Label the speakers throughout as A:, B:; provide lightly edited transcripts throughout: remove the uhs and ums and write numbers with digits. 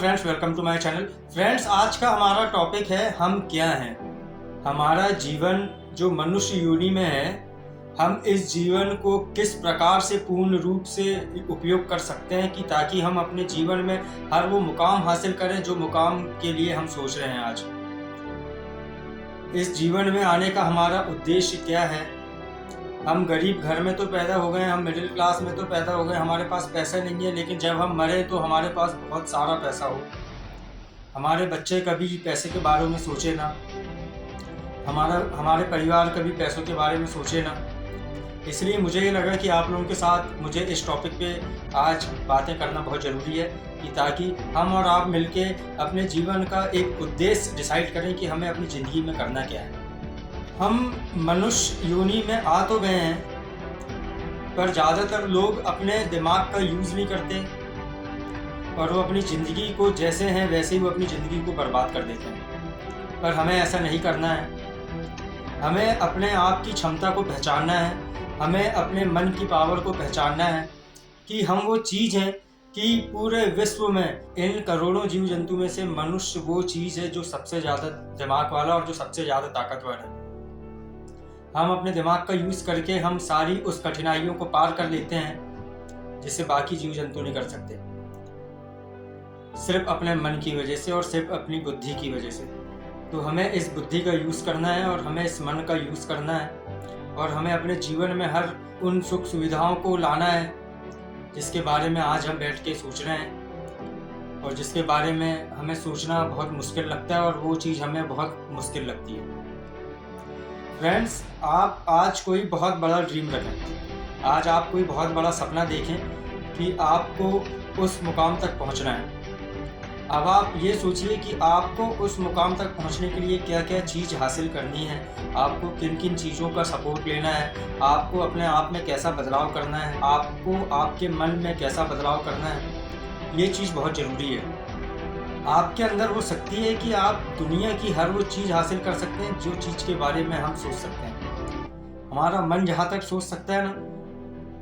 A: Friends, welcome to my channel. Friends, आज का हमारा टॉपिक है हम क्या हैं। हमारा जीवन जो मनुष्य योनि में है, हम इस जीवन को किस प्रकार से पूर्ण रूप से उपयोग कर सकते हैं कि ताकि हम अपने जीवन में हर वो मुकाम हासिल करें जो मुकाम के लिए हम सोच रहे हैं। आज इस जीवन में आने का हमारा उद्देश्य क्या है। हम गरीब घर में तो पैदा हो गए, हम मिडिल क्लास में तो पैदा हो गए, हमारे पास पैसा नहीं है, लेकिन जब हम मरे तो हमारे पास बहुत सारा पैसा हो। हमारे बच्चे कभी पैसे के बारे में सोचे ना, हमारे परिवार कभी पैसों के बारे में सोचे ना। इसलिए मुझे ये लगा कि आप लोगों के साथ मुझे इस टॉपिक पे आज बातें करना बहुत ज़रूरी है कि ताकि हम और आप मिलके अपने जीवन का एक उद्देश्य डिसाइड करें कि हमें अपनी ज़िंदगी में करना क्या है। हम मनुष्य योनि में आ तो गए हैं, पर ज़्यादातर लोग अपने दिमाग का यूज़ नहीं करते और वो अपनी ज़िंदगी को जैसे हैं वैसे ही वो अपनी ज़िंदगी को बर्बाद कर देते हैं। पर हमें ऐसा नहीं करना है। हमें अपने आप की क्षमता को पहचानना है, हमें अपने मन की पावर को पहचानना है कि हम वो चीज़ हैं कि पूरे विश्व में इन करोड़ों जीव जंतु में से मनुष्य वो चीज़ है जो सबसे ज़्यादा दिमाग वाला और जो सबसे ज़्यादा ताकतवर है। हम अपने दिमाग का यूज़ करके हम सारी उस कठिनाइयों को पार कर लेते हैं जिससे बाकी जीव जंतु नहीं कर सकते, सिर्फ अपने मन की वजह से और सिर्फ अपनी बुद्धि की वजह से। तो हमें इस बुद्धि का यूज़ करना है और हमें इस मन का यूज़ करना है और हमें अपने जीवन में हर उन सुख सुविधाओं को लाना है जिसके बारे में आज हम बैठ के सोच रहे हैं और जिसके बारे में हमें सोचना बहुत मुश्किल लगता है और वो चीज़ हमें बहुत मुश्किल लगती है। फ्रेंड्स, आप आज कोई बहुत बड़ा ड्रीम रखें, आज आप कोई बहुत बड़ा सपना देखें कि आपको उस मुकाम तक पहुंचना है। अब आप ये सोचिए कि आपको उस मुकाम तक पहुंचने के लिए क्या क्या चीज़ हासिल करनी है, आपको किन किन चीज़ों का सपोर्ट लेना है, आपको अपने आप में कैसा बदलाव करना है, आपको आपके मन में कैसा बदलाव करना है। ये चीज़ बहुत ज़रूरी है। आपके अंदर वो शक्ति है कि आप दुनिया की हर वो चीज़ हासिल कर सकते हैं जो चीज़ के बारे में हम सोच सकते हैं। हमारा मन जहाँ तक सोच सकता है ना,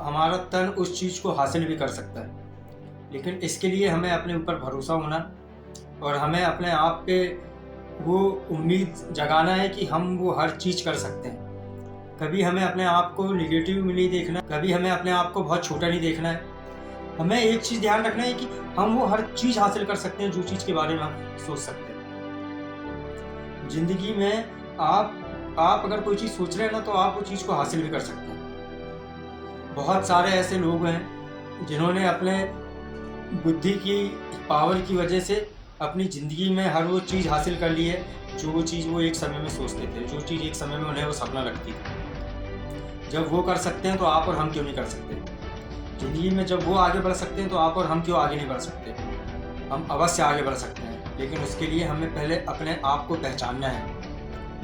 A: हमारा तन उस चीज़ को हासिल भी कर सकता है। लेकिन इसके लिए हमें अपने ऊपर भरोसा होना और हमें अपने आप पे वो उम्मीद जगाना है कि हम वो हर चीज़ कर सकते हैं। कभी हमें अपने आप को निगेटिव में नहीं देखना, कभी हमें अपने आप को बहुत छोटा नहीं देखना है। हमें एक चीज़ ध्यान रखना है कि हम वो हर चीज़ हासिल कर सकते हैं जो चीज़ के बारे में हम सोच सकते हैं। ज़िंदगी में आप अगर कोई चीज़ सोच रहे हैं ना, तो आप वो चीज़ को हासिल भी कर सकते हैं। बहुत सारे ऐसे लोग हैं जिन्होंने अपने बुद्धि की पावर की वजह से अपनी ज़िंदगी में हर वो चीज़ हासिल कर ली है जो वो चीज़ वो एक समय में सोचते थे, जो चीज़ एक समय में उन्हें वो सपना लगती थी। जब वो कर सकते हैं तो आप और हम क्यों नहीं कर सकते? ज़िंदगी में जब वो आगे बढ़ सकते हैं तो आप और हम क्यों आगे नहीं बढ़ सकते? हम अवश्य आगे बढ़ सकते हैं, लेकिन उसके लिए हमें पहले अपने आप को पहचानना है,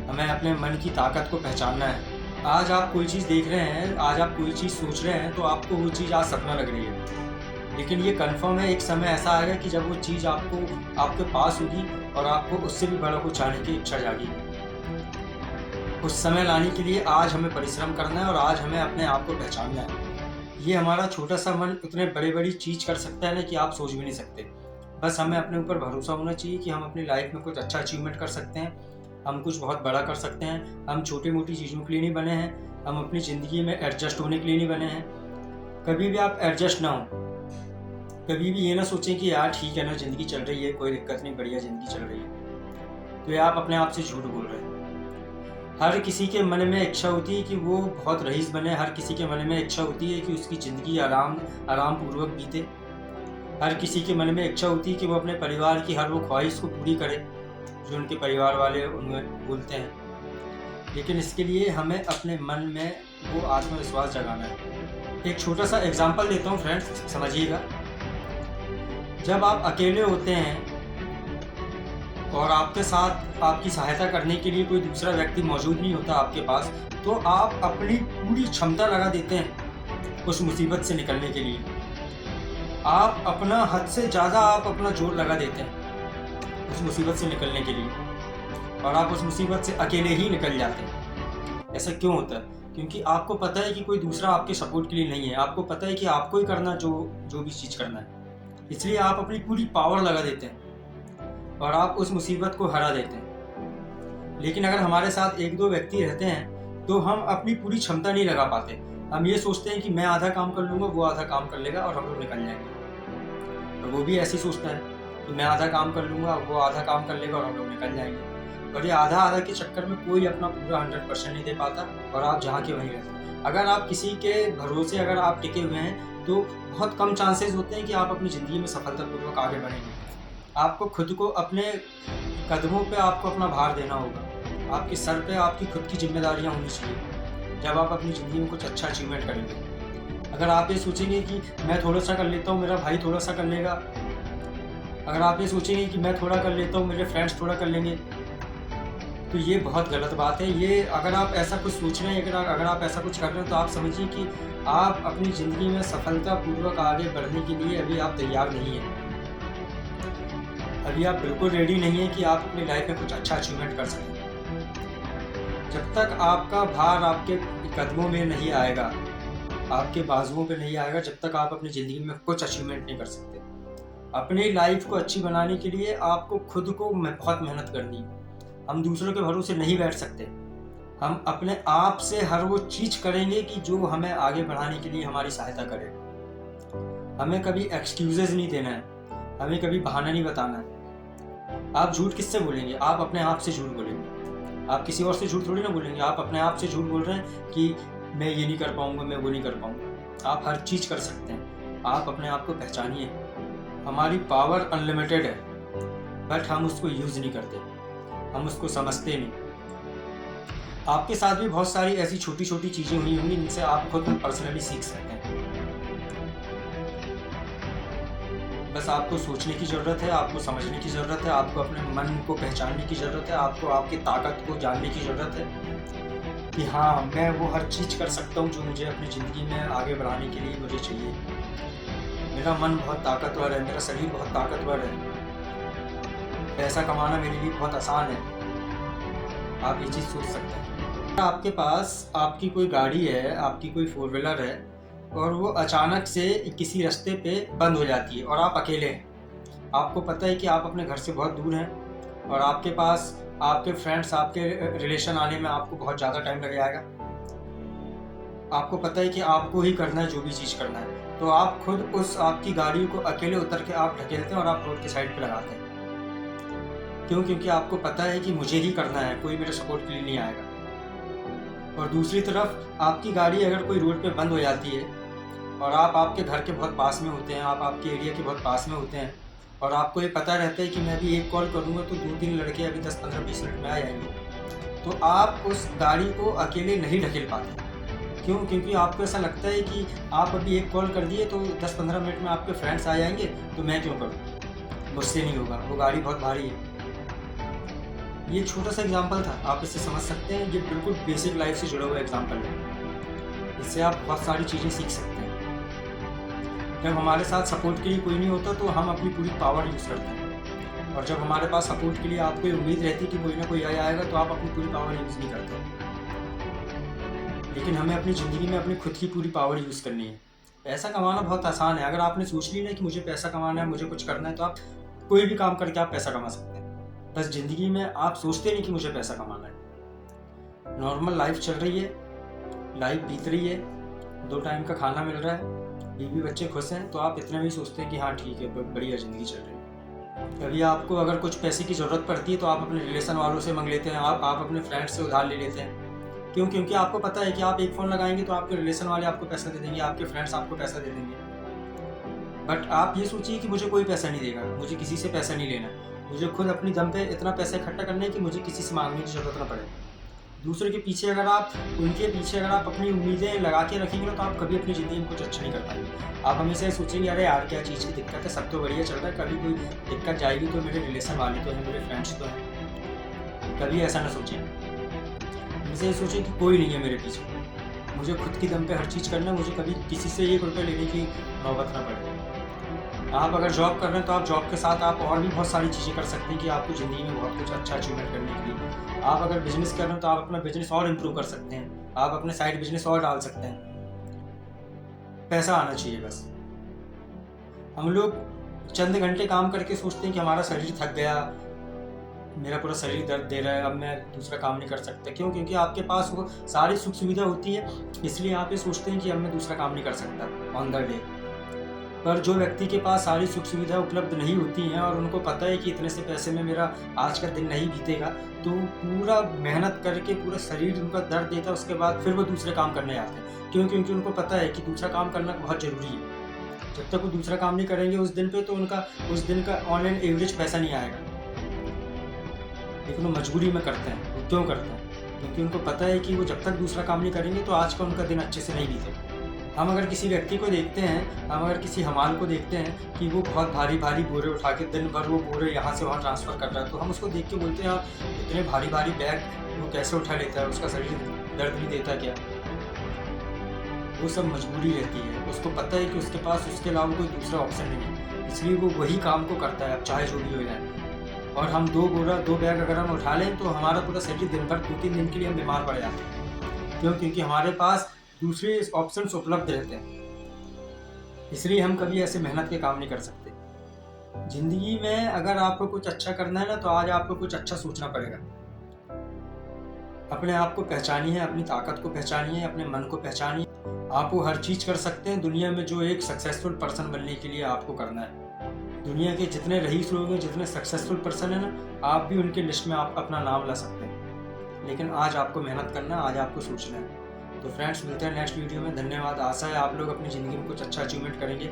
A: हमें अपने मन की ताकत को पहचानना है। आज आप कोई चीज़ देख रहे हैं, आज आप कोई चीज़ सोच रहे हैं तो आपको वो चीज़ आज सपना लग रही है, लेकिन ये कंफर्म है एक समय ऐसा आएगा कि जब वो चीज़ आपके पास होगी और आपको उससे भी बड़ा कुछ चाहने की इच्छा जागेगी। उस समय लाने के लिए आज हमें परिश्रम करना है और आज हमें अपने आप को पहचानना है। ये हमारा छोटा सा मन उतने बड़ी चीज़ कर सकता है ना कि आप सोच भी नहीं सकते। बस हमें अपने ऊपर भरोसा होना चाहिए कि हम अपनी लाइफ में कुछ अच्छा अचीवमेंट कर सकते हैं, हम कुछ बहुत बड़ा कर सकते हैं। हम छोटी मोटी चीज़ों के लिए नहीं बने हैं, हम अपनी ज़िंदगी में एडजस्ट होने के लिए नहीं बने हैं। कभी भी आप एडजस्ट ना हो, कभी भी ये ना सोचें कि यार ठीक है ना, ज़िंदगी चल रही है, कोई दिक्कत नहीं, बढ़िया ज़िंदगी चल रही है, तो ये आप अपने आप से झूठ बोल रहे हैं। हर किसी के मन में इच्छा होती है कि वो बहुत रईस बने, हर किसी के मन में इच्छा होती है कि उसकी ज़िंदगी आराम पूर्वक बीते। हर किसी के मन में इच्छा होती है कि वो अपने परिवार की हर वो ख्वाहिश को पूरी करे जो उनके परिवार वाले उन्हें बोलते हैं। लेकिन इसके लिए हमें अपने मन में वो आत्मविश्वास जगाना है। एक छोटा सा एग्जाम्पल देता हूँ फ्रेंड्स, समझिएगा। जब आप अकेले होते हैं और आपके साथ आपकी सहायता करने के लिए कोई दूसरा व्यक्ति मौजूद नहीं होता आपके पास, तो आप अपनी पूरी क्षमता लगा देते हैं उस मुसीबत से निकलने के लिए। आप अपना हद से ज़्यादा आप अपना जोर लगा देते हैं उस मुसीबत से निकलने के लिए और आप उस मुसीबत से अकेले ही निकल जाते हैं। ऐसा क्यों होता है? क्योंकि आपको पता है कि कोई दूसरा आपके सपोर्ट के लिए नहीं है, आपको पता है कि आपको ही करना जो भी चीज़ करना है, इसलिए आप अपनी पूरी पावर लगा देते हैं। और आप उस मुसीबत को हरा देते हैं। लेकिन अगर हमारे साथ 1-2 व्यक्ति रहते हैं तो हम अपनी पूरी क्षमता नहीं लगा पाते। हम ये सोचते हैं कि मैं आधा काम कर लूँगा, वो आधा काम कर लेगा और हम लोग निकल जाएंगे। और वो भी ऐसे ही सोचता है कि मैं आधा काम कर लूँगा, वो आधा काम कर लेगा और हम लोग निकल जाएंगे। और ये आधा-आधा के चक्कर में कोई अपना पूरा 100% नहीं दे पाता और आप जहाँ के वहीं रहते हैं। अगर आप किसी के भरोसे अगर आप टिके हुए हैं तो बहुत कम चांसेस होते हैं कि आप अपनी ज़िंदगी में सफलतापूर्वक आगे बढ़ेंगे। आपको खुद को अपने कदमों पे आपको अपना भार देना होगा। आपके सर पे आपकी खुद की ज़िम्मेदारियाँ होनी चाहिए, जब आप अपनी ज़िंदगी में कुछ अच्छा अचीवमेंट करेंगे। अगर आप ये सोचेंगे कि मैं थोड़ा-सा कर लेता हूँ, मेरा भाई थोड़ा-सा कर लेगा, अगर आप ये सोचेंगे कि मैं थोड़ा कर लेता हूँ, मेरे फ्रेंड्स थोड़ा कर लेंगे, तो ये बहुत गलत बात है। ये अगर आप ऐसा कुछ सोच रहे हैं, अगर आप ऐसा कुछ कर रहे हैं, तो आप समझिए कि आप अपनी ज़िंदगी में सफलतापूर्वक आगे बढ़ने के लिए अभी आप तैयार नहीं हैं। अभी आप बिल्कुल रेडी नहीं हैं कि आप अपनी लाइफ में कुछ अच्छा अचीवमेंट कर सकें। जब तक आपका भार आपके कदमों में नहीं आएगा, आपके बाजुओं पे नहीं आएगा, जब तक आप अपनी ज़िंदगी में कुछ अचीवमेंट नहीं कर सकते। अपनी लाइफ को अच्छी बनाने के लिए आपको खुद को बहुत मेहनत करनी है। हम दूसरों के भरोसे नहीं बैठ सकते। हम अपने आप से हर वो चीज़ करेंगे कि जो हमें आगे बढ़ाने के लिए हमारी सहायता करे। हमें कभी एक्सक्यूज़ेज़ नहीं देना है, हमें कभी बहाना नहीं बताना है। आप झूठ किससे बोलेंगे? आप अपने आप से झूठ बोलेंगे। आप किसी और से झूठ थोड़ी ना बोलेंगे। आप अपने आप से झूठ बोल रहे हैं कि मैं ये नहीं कर पाऊँगा, मैं वो नहीं कर पाऊँगा। आप हर चीज़ कर सकते हैं। आप अपने आप को पहचानिए। हमारी पावर अनलिमिटेड है, बट हम उसको यूज़ नहीं करते, हम उसको समझते नहीं। आपके साथ भी बहुत सारी ऐसी छोटी-छोटी चीज़ें हुई होंगी जिनसे आप खुद पर्सनली सीख सकते हैं। बस आपको सोचने की ज़रूरत है, आपको समझने की ज़रूरत है, आपको अपने मन को पहचानने की ज़रूरत है, आपको आपकी ताकत को जानने की ज़रूरत है कि हाँ, मैं वो हर चीज़ कर सकता हूँ जो मुझे अपनी ज़िंदगी में आगे बढ़ाने के लिए मुझे चाहिए। मेरा मन बहुत ताकतवर है, मेरा शरीर बहुत ताकतवर है, पैसा कमाना मेरे लिए बहुत आसान है। आप ये चीज़ सोच सकते हैं। आपके पास आपकी कोई गाड़ी है, आपकी कोई 4 व्हीलर है और वो अचानक से किसी रास्ते पे बंद हो जाती है और आप अकेले हैं। आपको पता है कि आप अपने घर से बहुत दूर हैं और आपके पास आपके फ्रेंड्स, आपके रिलेशन आने में आपको बहुत ज़्यादा टाइम लग जाएगा। आपको पता है कि आपको ही करना है जो भी चीज़ करना है, तो आप खुद उस आपकी गाड़ी को अकेले उतर के आप ढकेलते हैं और आप रोड के साइड पे लगाते हैं। क्यों? क्योंकि आपको पता है कि मुझे ही करना है, कोई मेरे सपोर्ट के लिए नहीं आएगा। और दूसरी तरफ आपकी गाड़ी अगर कोई रोड पे बंद हो जाती है और आप आपके घर के बहुत पास में होते हैं, आप आपके एरिया के बहुत पास में होते हैं और आपको ये पता रहता है कि मैं अभी एक कॉल करूँगा तो 2-3 लड़के अभी 10, 15, 20 मिनट में आ जाएंगे, तो आप उस गाड़ी को अकेले नहीं ढकेल पाते। क्यों? क्योंकि आपको ऐसा लगता है कि आप अभी एक कॉल कर दिए तो 10-15 मिनट में आपके फ्रेंड्स आ जाएंगे, तो मैं क्यों करूँ, मुझसे नहीं होगा, वो गाड़ी बहुत भारी है। ये छोटा सा एग्जाम्पल था, आप इससे समझ सकते हैं। ये बिल्कुल बेसिक लाइफ से जुड़ा हुआ एग्जाम्पल है। इससे आप बहुत सारी चीज़ें सीख सकते हैं। जब हमारे साथ सपोर्ट के लिए कोई नहीं होता तो हम अपनी पूरी पावर यूज़ करते हैं, और जब हमारे पास सपोर्ट के लिए आपको उम्मीद रहती है कि कोई ना कोई आएगा तो आप अपनी पूरी पावर यूज़ नहीं करते। लेकिन हमें अपनी ज़िंदगी में अपनी खुद की पूरी पावर यूज़ करनी है। पैसा कमाना बहुत आसान है। अगर आपने सोच ली ना कि मुझे पैसा कमाना है, मुझे कुछ करना है, तो आप कोई भी काम करके आप पैसा कमा सकते हैं। बस ज़िंदगी में आप सोचते नहीं कि मुझे पैसा कमाना है। नॉर्मल लाइफ चल रही है, लाइफ बीत रही है, 2 टाइम का खाना मिल रहा है, बीवी बच्चे खुश हैं, तो आप इतना भी सोचते हैं कि हाँ ठीक है, बढ़िया ज़िंदगी चल रही है। कभी आपको अगर कुछ पैसे की ज़रूरत पड़ती है तो आप अपने रिलेशन वालों से मांग लेते हैं, आप अपने फ्रेंड्स से उधार ले लेते हैं। क्यों? क्योंकि आपको पता है कि आप एक फ़ोन लगाएंगे तो आपके रिलेशन वाले आपको पैसा दे देंगे, आपके फ्रेंड्स आपको पैसा दे देंगे। बट आप ये सोचिए कि मुझे कोई पैसा नहीं देगा, मुझे किसी से पैसा नहीं लेना, मुझे खुद अपनी दम पे इतना पैसा इकट्ठा करना है कि मुझे किसी से मांगने की ज़रूरत ना पड़े। दूसरे के पीछे अगर आप उनके पीछे अगर आप अपनी उम्मीदें लगा के रखेंगे ना, तो आप कभी अपनी ज़िंदगी में कुछ अच्छा नहीं कर पाएंगे। आप हमेशा ये सोचेंगे अरे यार क्या चीज़ की दिक्कत है, सब तो बढ़िया चल रहा है, कभी कोई दिक्कत जाएगी तो मेरे रिलेशन वाले तो हैं, मेरे फ्रेंड्स तो हैं। कभी ऐसा ना सोचें। हमेशा ये सोचें कि कोई नहीं है मेरे पीछे, मुझे खुद की दम पे हर चीज़ करना है, मुझे कभी किसी से 1 रुपया लेने की नौबत ना पड़े। आप अगर जॉब कर रहे हैं तो आप जॉब के साथ आप और भी बहुत सारी चीज़ें कर सकते हैं कि आपको ज़िंदगी में बहुत कुछ अच्छा अचीवमेंट करने के लिए। आप अगर बिज़नेस कर रहे हैं तो आप अपना बिज़नेस और इम्प्रूव कर सकते हैं, आप अपने साइड बिज़नेस और डाल सकते हैं। पैसा आना चाहिए बस। हम लोग चंद घंटे काम करके सोचते हैं कि हमारा शरीर थक गया, मेरा पूरा शरीर दर्द दे रहा है, अब मैं दूसरा काम नहीं कर सकता। क्यों? क्योंकि आपके पास वो सारी सुख सुविधा होती है, इसलिए आप ये सोचते हैं कि अब मैं दूसरा काम नहीं कर सकता ऑन द डे। पर जो व्यक्ति के पास सारी सुख सुविधा उपलब्ध नहीं होती हैं और उनको पता है कि इतने से पैसे में मेरा आज का दिन नहीं बीतेगा, तो पूरा मेहनत करके पूरा शरीर उनका दर्द देता है, उसके बाद फिर वो दूसरे काम करने आते हैं। क्यों? क्योंकि उनको पता है कि दूसरा काम करना बहुत ज़रूरी है। जब तक वो दूसरा काम नहीं करेंगे उस दिन पे, तो उनका उस दिन का ऑन एन एवरेज पैसा नहीं आएगा। लेकिन वो मजबूरी में करते हैं। वो क्यों करते हैं? क्योंकि उनको पता है कि वो जब तक दूसरा काम नहीं करेंगे तो आज का उनका दिन अच्छे से नहीं बीतेगा। हम अगर किसी व्यक्ति को देखते हैं, हम अगर किसी हमाल को देखते हैं कि वो बहुत भारी-भारी बोरे उठा के दिन भर वो बोरे यहाँ से वहाँ ट्रांसफ़र कर रहा है, तो हम उसको देख के बोलते हैं, यार इतने भारी-भारी बैग वो कैसे उठा लेता है? उसका शरीर दर्द नहीं देता क्या? वो सब मजबूरी रहती है। उसको पता है कि उसके पास उसके अलावा कोई दूसरा ऑप्शन नहीं है, इसलिए वो वही काम को करता है, अब चाहे जो भी हो जाए। और हम 2 बैग अगर हम उठा लें, तो हमारा पूरा शरीर दिन भर 2-3 दिन के लिए हम बीमार पड़ जाते हैं। क्यों? क्योंकि हमारे पास दूसरे ऑप्शंस उपलब्ध रहते हैं, इसलिए हम कभी ऐसे मेहनत के काम नहीं कर सकते। ज़िंदगी में अगर आपको कुछ अच्छा करना है ना, तो आज आपको कुछ अच्छा सोचना पड़ेगा। अपने आप को पहचानिए, अपनी ताकत को पहचानिए, अपने मन को पहचानिए। आप वो हर चीज़ कर सकते हैं दुनिया में जो एक सक्सेसफुल पर्सन बनने के लिए आपको करना है। दुनिया के जितने रईस लोग हैं, जितने सक्सेसफुल पर्सन हैं ना, आप भी उनके लिस्ट में आप अपना नाम ला सकते हैं। लेकिन आज आपको मेहनत करना है, आज आपको सोचना है। तो फ्रेंड्स, मिलते हैं नेक्स्ट वीडियो में। धन्यवाद। आशा है आप लोग अपनी ज़िंदगी में कुछ अच्छा अचीवमेंट करेंगे।